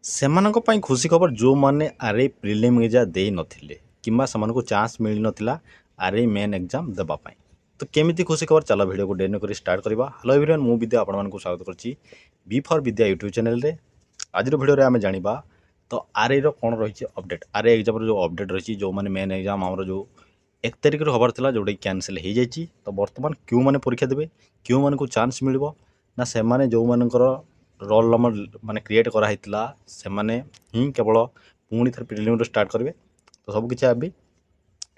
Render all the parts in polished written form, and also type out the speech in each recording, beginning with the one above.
ସେମାନଙ୍କ ପାଇଁ ଖୁସି ଖବର ଯେଉଁମାନେ ଆର୍ଆଇ ପ୍ରିଲିମ୍ ଏକ୍ଜାମ୍ ଦେଇନଥିଲେ କିମ୍ବା ସେମାନଙ୍କୁ ଚାନ୍ସ ମିଳିନଥିଲା ଆର୍ଆଇ ମେନ୍ ଏକ୍ଜାମ୍ ଦେବା ପାଇଁ। ତ କେମିତି ଖୁସି ଖବର, ଚାଲ ଭିଡ଼ିଓକୁ ଡେରି କରି ଷ୍ଟାର୍ଟ କରିବା। ହ୍ୟାଲୋ ଏଭ୍ରିୱାନ୍, ମୁଁ ବିଦ୍ୟା ଆପଣମାନଙ୍କୁ ସ୍ୱାଗତ କରୁଛି ବି ଫର୍ ବିଦ୍ୟା ୟୁଟ୍ୟୁବ୍ ଚ୍ୟାନେଲରେ। ଆଜିର ଭିଡ଼ିଓରେ ଆମେ ଜାଣିବା ତ ଆର୍ଆଇର କ'ଣ ରହିଛି ଅପଡ଼େଟ୍। ଆର୍ଆଇ ଏକ୍ଜାମ୍ର ଯେଉଁ ଅପଡ଼େଟ୍ ରହିଛି, ଯେଉଁମାନେ ମେନ୍ ଏକ୍ଜାମ୍ ଆମର ଯେଉଁ 1 ତାରିଖରୁ ହେବାର ଥିଲା ଯେଉଁଟାକି କ୍ୟାନସଲ୍ ହୋଇଯାଇଛି। ତ ବର୍ତ୍ତମାନ କେଉଁମାନେ ପରୀକ୍ଷା ଦେବେ, କେଉଁମାନଙ୍କୁ ଚାନ୍ସ ମିଳିବ ନା ସେମାନେ ଯେଉଁମାନଙ୍କର ରୋଲ୍ ନମ୍ବର ମାନେ କ୍ରିଏଟ୍ କରାହେଇଥିଲା ସେମାନେ ହିଁ କେବଳ ପୁଣି ଥରେ ପ୍ରିଲିମ୍ରୁ ଷ୍ଟାର୍ଟ କରିବେ। ତ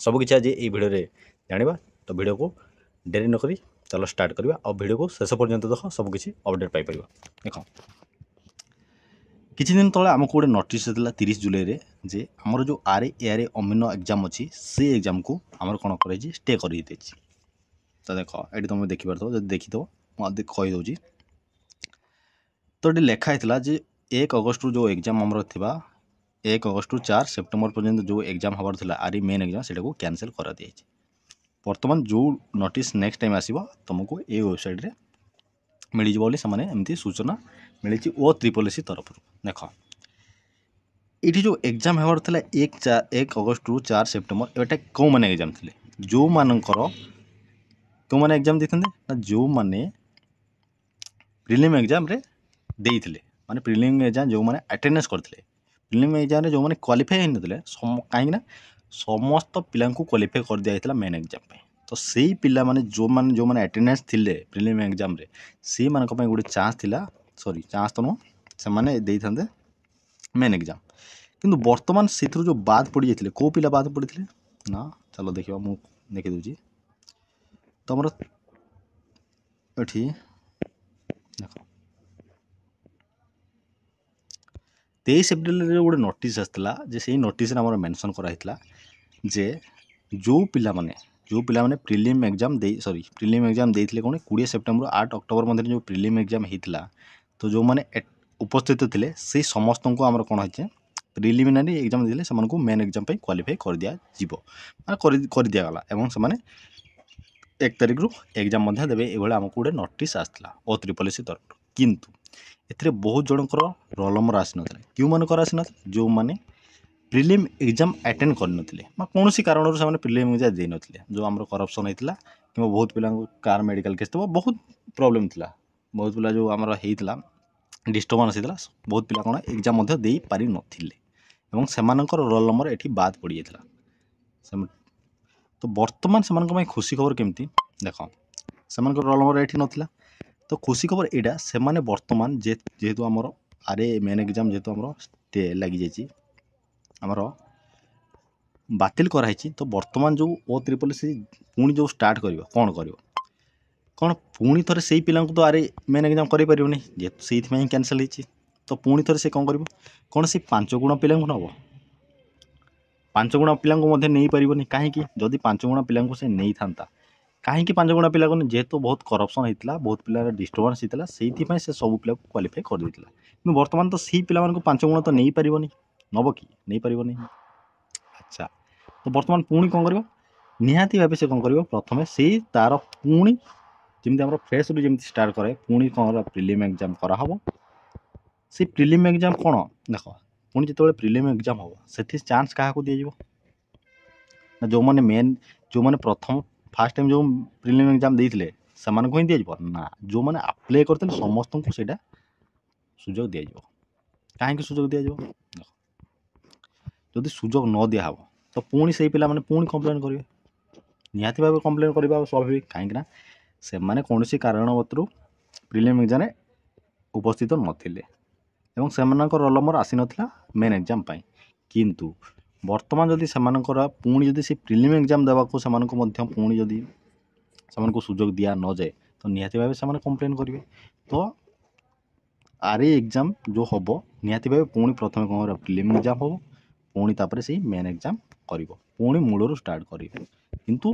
ସବୁକିଛି ଆଜି ଏଇ ଭିଡ଼ିଓରେ ଜାଣିବା। ତ ଭିଡ଼ିଓକୁ ଡେରି ନକରି ଚାଲ ଷ୍ଟାର୍ଟ କରିବା ଆଉ ଭିଡ଼ିଓକୁ ଶେଷ ପର୍ଯ୍ୟନ୍ତ ଦେଖ, ସବୁକିଛି ଅପଡ଼େଟ୍ ପାଇପାରିବ। ଦେଖ, କିଛି ଦିନ ତଳେ ଆମକୁ ଗୋଟେ ନୋଟିସ୍ ଆସିଥିଲା 30 ଜୁଲାଇରେ ଯେ ଆମର ଯେଉଁ ଆର୍ଆଇ ଅମିନ ଏକ୍ଜାମ୍ ଅଛି ସେ ଏକ୍ଜାମ୍କୁ ଆମର କ'ଣ କରାଯାଇଛି, ଷ୍ଟେ କରିଦେଇଛି। ତ ଦେଖ, ଏଠି ତୁମେ ଦେଖିପାରୁଥିବ, ଯଦି ଦେଖିଥିବ ମୁଁ କହିଦେଉଛି। ତ ଏଠି ଲେଖା ହେଇଥିଲା ଯେ 1 ଅଗଷ୍ଟରୁ ଯେଉଁ ଏକ୍ଜାମ୍ ଆମର ଥିବା 1 ଅଗଷ୍ଟରୁ 4 ସେପ୍ଟେମ୍ବର ପର୍ଯ୍ୟନ୍ତ ଯେଉଁ ଏକ୍ଜାମ୍ ହେବାର ଥିଲା ଆର୍ଆଇ ମେନ୍ ଏକ୍ଜାମ୍, ସେଟାକୁ କ୍ୟାନସଲ୍ କରାଯାଇଛି। ବର୍ତ୍ତମାନ ଯେଉଁ ନୋଟିସ୍ ନେକ୍ସଟ ଟାଇମ୍ ଆସିବ ତୁମକୁ ଏଇ ୱେବସାଇଟ୍ରେ ମିଳିଯିବ ବୋଲି ସେମାନେ ଏମିତି ସୂଚନା ମିଳିଛି OSSC ତରଫରୁ। ଦେଖ, ଏଇଠି ଯେଉଁ ଏକ୍ଜାମ୍ ହେବାର ଥିଲା 1 ଅଗଷ୍ଟରୁ 4 ସେପ୍ଟେମ୍ବର, ଏଇଟା କେଉଁମାନେ ଏକ୍ଜାମ୍ ଥିଲେ, କେଉଁମାନେ ଏକ୍ଜାମ୍ ଦେଇଥାନ୍ତେ ନା ଯେଉଁମାନେ ପ୍ରିଲିମ୍ ଏକ୍ଜାମ୍ରେ ଦେଇଥିଲେ, ମାନେ ପ୍ରିଲିମ୍ ଏକ୍ଜାମ୍ ଯେଉଁମାନେ ଆଟେଣ୍ଡାନ୍ସ କରିଥିଲେ। ପ୍ରିଲିମ୍ ଏକ୍ଜାମ୍ରେ ଯେଉଁମାନେ କ୍ୱାଲିଫାଏ ହେଇନଥିଲେ, କାହିଁକିନା ସମସ୍ତ ପିଲାଙ୍କୁ କ୍ୱାଲିଫାଏ କରିଦିଆଯାଇଥିଲା ମେନ୍ ଏକ୍ଜାମ୍ ପାଇଁ। ତ ସେଇ ପିଲାମାନେ ଯେଉଁମାନେ ଆଟେଣ୍ଡାନ୍ସ ଥିଲେ ପ୍ରିଲିମ୍ ଏକ୍ଜାମ୍ରେ, ସେଇମାନଙ୍କ ପାଇଁ ଗୋଟେ ଚାନ୍ସ ଥିଲା। ଚାନ୍ସ ତ ନୁହଁ, ସେମାନେ ଦେଇଥାନ୍ତେ ମେନ୍ ଏକ୍ଜାମ୍। କିନ୍ତୁ ବର୍ତ୍ତମାନ ସେଥିରୁ ଯେଉଁ ବାଦ୍ ପଡ଼ିଯାଇଥିଲେ, କେଉଁ ପିଲା ବାଦ୍ ପଡ଼ିଥିଲେ ନା, ଚାଲ ଦେଖିବା, ମୁଁ ଦେଖିଦେଉଛି। ତମର ଏଠି ଦେଖ, 23 ଏପ୍ରିଲରେ ଗୋଟେ ନୋଟିସ୍ ଆସିଥିଲା ଯେ ସେଇ ନୋଟିସ୍ରେ ଆମର ମେନସନ୍ କରାହେଇଥିଲା ଯେ ଯେଉଁ ପିଲାମାନେ ପ୍ରିଲିମ୍ ଏକ୍ଜାମ୍ ଦେଇଥିଲେ କ'ଣ 20 ସେପ୍ଟେମ୍ବର 8 ଅକ୍ଟୋବର ମଧ୍ୟରେ ଯେଉଁ ପ୍ରିଲିମ୍ ଏକ୍ଜାମ୍ ହେଇଥିଲା, ତ ଯେଉଁମାନେ ଉପସ୍ଥିତ ଥିଲେ ସେଇ ସମସ୍ତଙ୍କୁ ଆମର କ'ଣ ହେଇଛି, ପ୍ରିଲିମିନାରୀ ଏକ୍ଜାମ୍ ଦେଇଥିଲେ ସେମାନଙ୍କୁ ମେନ୍ ଏକ୍ଜାମ୍ ପାଇଁ କ୍ୱାଲିଫାଇ କରିଦିଆଯିବ, ମାନେ କରିଦିଆଗଲା ଏବଂ ସେମାନେ 1 ତାରିଖରୁ ଏକ୍ଜାମ୍ ମଧ୍ୟ ଦେବେ। ଏଇଭଳି ଆମକୁ ଗୋଟେ ନୋଟିସ୍ ଆସିଥିଲା OSSC ତରଫରୁ। କିନ୍ତୁ ଏଥିରେ ବହୁତ ଜଣଙ୍କର ରୋଲ୍ ନମ୍ବର ଆସିନଥିଲା। କେଉଁମାନଙ୍କର ଆସିନଥିଲା, ଯେଉଁମାନେ ପ୍ରିଲିମ୍ ଏକ୍ଜାମ୍ ଆଟେଣ୍ଡ କରିନଥିଲେ ବା କୌଣସି କାରଣରୁ ସେମାନେ ପ୍ରିଲିମ୍ ଏକ୍ଜାମ୍ ଦେଇନଥିଲେ। ଯେଉଁ ଆମର କରପ୍ସନ୍ ହେଇଥିଲା କିମ୍ବା ବହୁତ ପିଲାଙ୍କୁ କାର ମେଡ଼ିକାଲ କେସ୍ ଥିବ, ବହୁତ ପ୍ରୋବ୍ଲେମ୍ ଥିଲା, ବହୁତ ପିଲା ଯେଉଁ ଆମର ହେଇଥିଲା ଡିଷ୍ଟର୍ବାନ୍ସ ହେଇଥିଲା, ବହୁତ ପିଲା କ'ଣ ଏକ୍ଜାମ୍ ମଧ୍ୟ ଦେଇପାରିନଥିଲେ ଏବଂ ସେମାନଙ୍କର ରୋଲ୍ ନମ୍ବର ଏଠି ବାଦ୍ ପଡ଼ିଯାଇଥିଲା। ତ ବର୍ତ୍ତମାନ ସେମାନଙ୍କ ପାଇଁ ଖୁସି ଖବର କେମିତି, ଦେଖ, ସେମାନଙ୍କର ରୋଲ୍ ନମ୍ବର ଏଠି ନଥିଲା। ତ ଖୁସି ଖବର ଏଇଟା, ସେମାନେ ବର୍ତ୍ତମାନ ଯେହେତୁ ଆମର ଆର୍ଆଇ ମେନ୍ ଏକ୍ଜାମ୍ ଯେହେତୁ ଆମର ଷ୍ଟେ ଲାଗିଯାଇଛି, ଆମର ବାତିଲ କରାହେଇଛି। ତ ବର୍ତ୍ତମାନ ଯେଉଁ OSSC ପୁଣି ଯେଉଁ ଷ୍ଟାର୍ଟ କରିବ, କ'ଣ ପୁଣି ଥରେ ସେଇ ପିଲାଙ୍କୁ ତ ଆର୍ଆଇ ମେନ୍ ଏକ୍ଜାମ୍ କରିପାରିବନି, ଯେହେତୁ ସେଇଥିପାଇଁ କ୍ୟାନସଲ୍ ହେଇଛି। ତ ପୁଣି ଥରେ ସେ କ'ଣ କରିବ, କ'ଣ ସେ 5 ଗୁଣ ପିଲାଙ୍କୁ ନେବ, 5 ଗୁଣା ପିଲାଙ୍କୁ ମଧ୍ୟ ନେଇପାରିବନି। କାହିଁକି, ଯଦି 5 ଗୁଣା ପିଲାଙ୍କୁ ସେ ନେଇଥାନ୍ତା, କାହିଁକି 5 ଗୁଣା ପିଲାକୁ, ଯେହେତୁ ବହୁତ କରପ୍ସନ୍ ହେଇଥିଲା, ବହୁତ ପିଲାର ଡିଷ୍ଟର୍ବାନ୍ସ ହେଇଥିଲା, ସେଇଥିପାଇଁ ସେ ସବୁ ପିଲାକୁ କ୍ୱାଲିଫାଏ କରିଦେଇଥିଲା। କିନ୍ତୁ ବର୍ତ୍ତମାନ ତ ସେଇ ପିଲାମାନଙ୍କୁ 5 ଗୁଣ ତ ନେଇପାରିବନି, ନେବ କି, ନେଇପାରିବନି। ଆଚ୍ଛା, ତ ବର୍ତ୍ତମାନ ପୁଣି କ'ଣ କରିବ, ନିହାତି ଭାବେ ସେ କ'ଣ କରିବ, ପ୍ରଥମେ ସେଇ ତାର ପୁଣି ଯେମିତି ଆମର ଫ୍ରେସ୍ରୁ ଯେମିତି ଷ୍ଟାର୍ଟ କରେ, ପୁଣି କ'ଣ ପ୍ରିଲିମ୍ ଏକ୍ଜାମ୍ କରାହେବ। ସେଇ ପ୍ରିଲିମ୍ ଏକ୍ଜାମ୍ କ'ଣ, ଦେଖ, ପୁଣି ଯେତେବେଳେ ପ୍ରିଲିମ୍ ଏକ୍ଜାମ୍ ହେବ, ସେଥି ଚାନ୍ସ କାହାକୁ ଦିଆଯିବ ନା ଯେଉଁମାନେ ଫାର୍ଷ୍ଟ ଟାଇମ୍ ଯେଉଁ ପ୍ରିଲିମ୍ ଏକ୍ଜାମ୍ ଦେଇଥିଲେ ସେମାନଙ୍କୁ ହିଁ ଦିଆଯିବ ନା, ଯେଉଁମାନେ ଆପ୍ଲାଏ କରିଥିଲେ ସମସ୍ତଙ୍କୁ ସେଇଟା ସୁଯୋଗ ଦିଆଯିବ। କାହିଁକି ସୁଯୋଗ ଦିଆଯିବ, ଯଦି ସୁଯୋଗ ନ ଦିଆହେବ ତ ପୁଣି ସେଇ ପିଲାମାନେ ପୁଣି କମ୍ପ୍ଲେନ୍ କରିବେ। ନିହାତି ଭାବେ କମ୍ପ୍ଲେନ୍ କରିବା ସ୍ୱାଭାବିକ, କାହିଁକିନା ସେମାନେ କୌଣସି କାରଣବଶତଃ ପ୍ରିଲିମ୍ ଏକ୍ଜାମ୍ରେ ଉପସ୍ଥିତ ନଥିଲେ ଏବଂ ସେମାନଙ୍କ ରୋଲ୍ ନମ୍ବର ଆସିନଥିଲା ମେନ୍ ଏକ୍ଜାମ୍ ପାଇଁ। କିନ୍ତୁ ବର୍ତ୍ତମାନ ଯଦି ସେମାନଙ୍କର ପୁଣି ଯଦି ସେ ପ୍ରିଲିମ୍ ଏକ୍ଜାମ୍ ଦେବାକୁ ସେମାନଙ୍କୁ ମଧ୍ୟ ପୁଣି ଯଦି ସେମାନଙ୍କୁ ସୁଯୋଗ ଦିଆ ନଯାଏ, ତ ନିହାତି ଭାବେ ସେମାନେ କମ୍ପ୍ଲେନ୍ କରିବେ। ତ ଆର୍ଆଇ ଏକ୍ଜାମ୍ ଯେଉଁ ହେବ, ନିହାତି ଭାବେ ପୁଣି ପ୍ରଥମେ କ'ଣ କରିବ, ପ୍ରିଲିମ୍ ଏକ୍ଜାମ୍ ହେବ, ପୁଣି ତାପରେ ସେଇ ମେନ୍ ଏକ୍ଜାମ୍ କରିବ, ପୁଣି ମୂଳରୁ ଷ୍ଟାର୍ଟ କରିବେ। କିନ୍ତୁ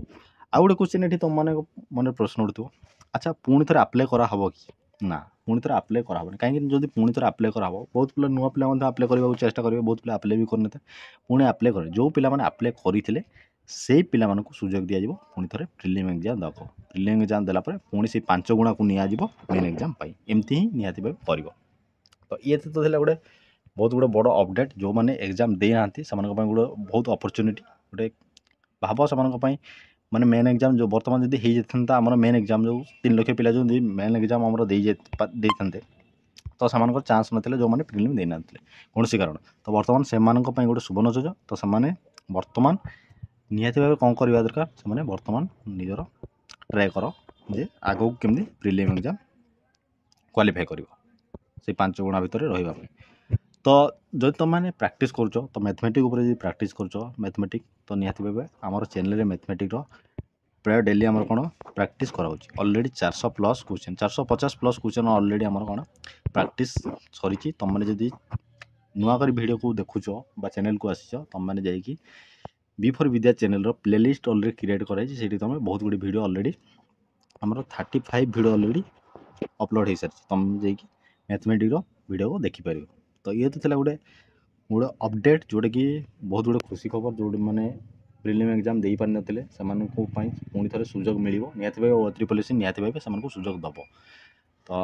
ଆଉ ଗୋଟେ କ୍ୱେଶ୍ଚିନ୍ ଏଠି ତୁମମାନଙ୍କ ମନରେ ପ୍ରଶ୍ନ ଉଠୁଥିବ, ଆଚ୍ଛା ପୁଣି ଥରେ ଆପ୍ଲାଏ କରାହେବ କି ନା, ପୁଣି ଥରେ ଆପ୍ଲାଏ କରାହେବନି। କାହିଁକି, ଯଦି ପୁଣି ଥରେ ଆପ୍ଲାଏ କରାହେବ, ବହୁତ ପିଲା ନୂଆ ପିଲା ମଧ୍ୟ ଆପ୍ଲାଏ କରିବାକୁ ଚେଷ୍ଟା କରିବେ, ବହୁତ ପିଲା ଆପ୍ଲାଏ ବି କରିନଥାଏ, ପୁଣି ଆପ୍ଲାଏ କରିବେ। ଯେଉଁ ପିଲାମାନେ ଆପ୍ଲାଏ କରିଥିଲେ ସେଇ ପିଲାମାନଙ୍କୁ ସୁଯୋଗ ଦିଆଯିବ ପୁଣି ଥରେ ପ୍ରିଲିମ୍ ଏକ୍ଜାମ୍ ଦେବାକୁ। ପ୍ରିଲିମ୍ ଏକ୍ଜାମ୍ ଦେଲା ପରେ ପୁଣି ସେଇ 5 ଗୁଣାକୁ ନିଆଯିବ ମେନ୍ ଏକ୍ଜାମ୍ ପାଇଁ। ଏମିତି ହିଁ ନିହାତି ଭାବେ କରିବ। ତ ଇଏ ତ ଥିଲା ଗୋଟେ बहुत गुड़े बड़ अपडेट जो मैंने एग्जाम दे ना से गोटे बहुत अपरच्युनिटी गोटे भाव से माने मेन एग्जाम जो बर्तमान जब हो जाता आम मेन एग्जाम जो 3 लाख पिला जो मेन एग्जाम आम दे तो से चान्स ना जो मैंने प्रिलिम दे ना कौन कारण तो बर्तमान से गोटे सुवर्ण सुजोग तो से बर्तमान निहाती भाव कौन करवा दरकार से बर्तमान निजर ट्राए कर जे आगू केमती प्रिलिम एग्जाम क्वालिफाई कर से 5 गुणा भितर रहा तो जब तुम मैंने प्रैक्टिस कर तो मैथमेटिक उपर प्रैक्टिस कर मैथमेटिक तो निहाती भाव आम चैनल मैथमेटिक प्राय डेली आम कौन प्रैक्टिस कराऊँ अलरेडी 400+ क्वेश्चन 450+ क्वेश्चन अलरेडी आम कौन प्रैक्टिस सरी तुम मैंने जब नुआ कर वीडियो को देखुच चैनल को आसीच तुम मैंने जाकि बी4 विद्या चैनल प्लेलिस्ट अलरेडी क्रिएट कराई तुम बहुत गुड़ी वीडियो अलरेडी आमर 35 वीडियो अलरेडी अपलोड हो सारी तुम जाकि मैथमेटिक वीडियो को देखिपर तो ये तो गोटे गोटे अपडेट जोटा कि बहुत गुड़े खुशी खबर जो मैंने प्रिलिम एग्जाम दे पारि नथिले सेमानकु पई पुणी थरे सुजोग मिलिबो निहाती भाव ट्रिपल एससी निहाती भाव सेमानकु सुजोग दबो तो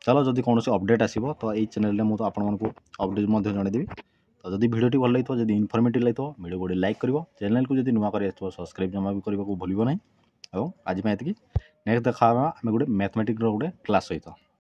चलो जदि कौन अपडेट आसो तो ये चैनल में तो आपको अपडेट जनईदेवी तो जब वीडियो भल लगे जब इनफर्मेटिव लगे वीडियो गोटे लाइक कर चैनल को जब नुआ कर सब्सक्राइब जमा भी करने को भूल ना और आज ये नेक्स्ट देखा आम गोटे मैथमेटिक्स गोटे क्लास सहित।